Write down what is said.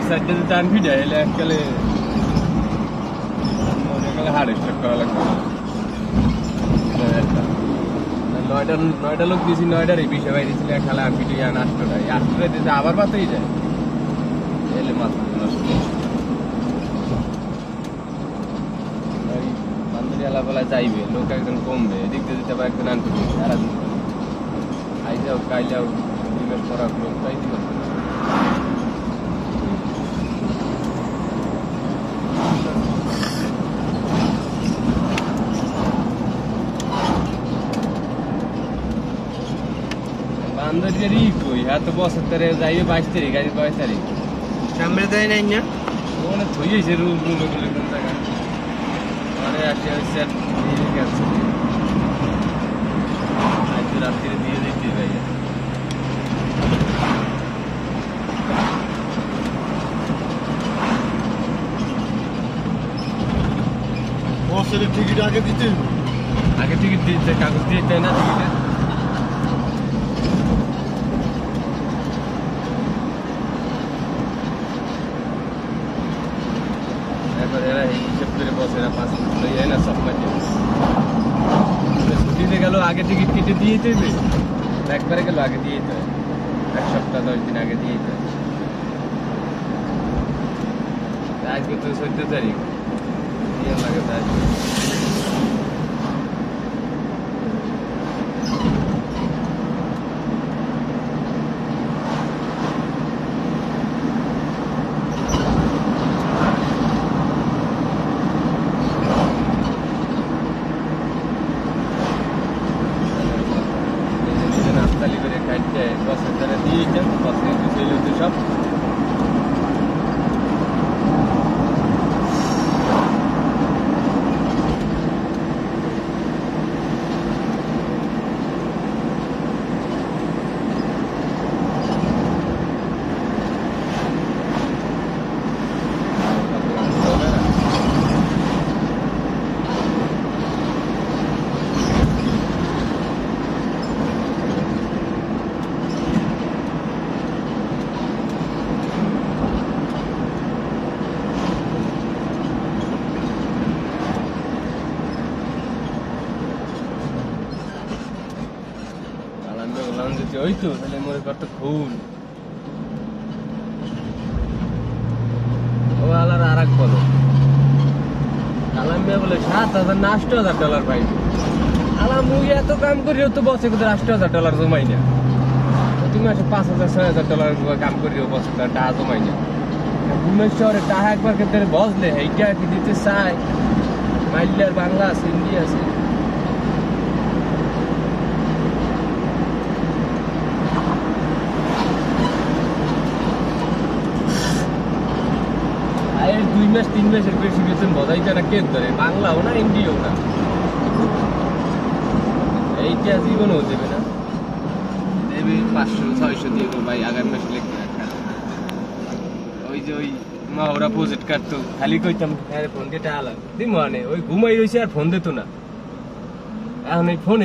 সাইডে যদি টান ফিটে এলে এককালে মনে গেলে হার্ট স্ট্রোক করা লাগবে। নয়টা লোক দিয়েছি, 9টারই বিষয় বাইরে ছিল খেলা আর ফিটে যান 8টায় 8টায় দিতে আবার বাতেই যায় এলে মাথা নষ্ট। বান্ধবী এলাবেলা যাইবে, লোক একজন কমবে, এদিক দিয়ে দিতে আবার একজন আনতে সারা দিন আই যাও কাই যাও 2 মাস পর লোক চাইতে পারবে না। বান্ধবীর কই এত বছর ধরে যাইবে 22 তারিখ, আজ 22 তারিখ সামনে দেয় নাই না ওখানে থইয়েছে রুল রুল বলে কোন জায়গায় মানে আসে হচ্ছে দিয়ে গেছে আজ রাত্রে দিয়ে দিতে ভাই। বসের টিকিট আগে দিতে আগে টিকিট দিতে কাগজ দিয়ে দেয় না টিকিটে। এবার এরা এই হিসেব করে বসে এরা 5 মিনিট লই যায় না সব মাঝে ছুটিতে গেল আগে টিকিট কেটে দিয়ে দেবে, একবারে গেল আগে দিয়ে দিতে হয়, 1 সপ্তাহ 10 দিন আগে দিয়ে দিতে হয়। আজকে তো 14 তারিখ দিয়ে লাগে তাই নাস্তালি করে খাইতে বসে তারা দিয়ে যান বসে গুছিয়ে লইতে সব ওই তো তাহলে মনে করতো খুন ও আলার আর এক বলো আলামিয়া বলে $7,000 পাইবে। আলাম মুই এত কাম করিও তো বসে কোথায় $8,000 জমাই না, তুমি আসে $5,000-6,000 কাম করিও বসে টাকা জমাই না। ভুবনেশ্বর শহরে টাকা একবার ক্ষেত্রে বসলে এইটা কি দিতে চায়, মাইলিয়ার বাংলা আছে হিন্দি আছে। আয়ের 2 মাস 3 মাসের বেশি বেতন বজাই যায় না কে ধরে, বাংলাও না হিন্দিও না, এইটা জীবনও দেবে না, দেবে 500-600 দিয়ে ভাই আগামী মাসে লিখতে রাখা। ওই যে ওই মা ওরা প্রজেক্ট কাটতো খালি কইতাম হ্যাঁ ফোন দিয়ে টাকা লাগবে দিই মানে ওই ঘুমাই রয়েছে আর ফোন দিত না, এখন এই ফোন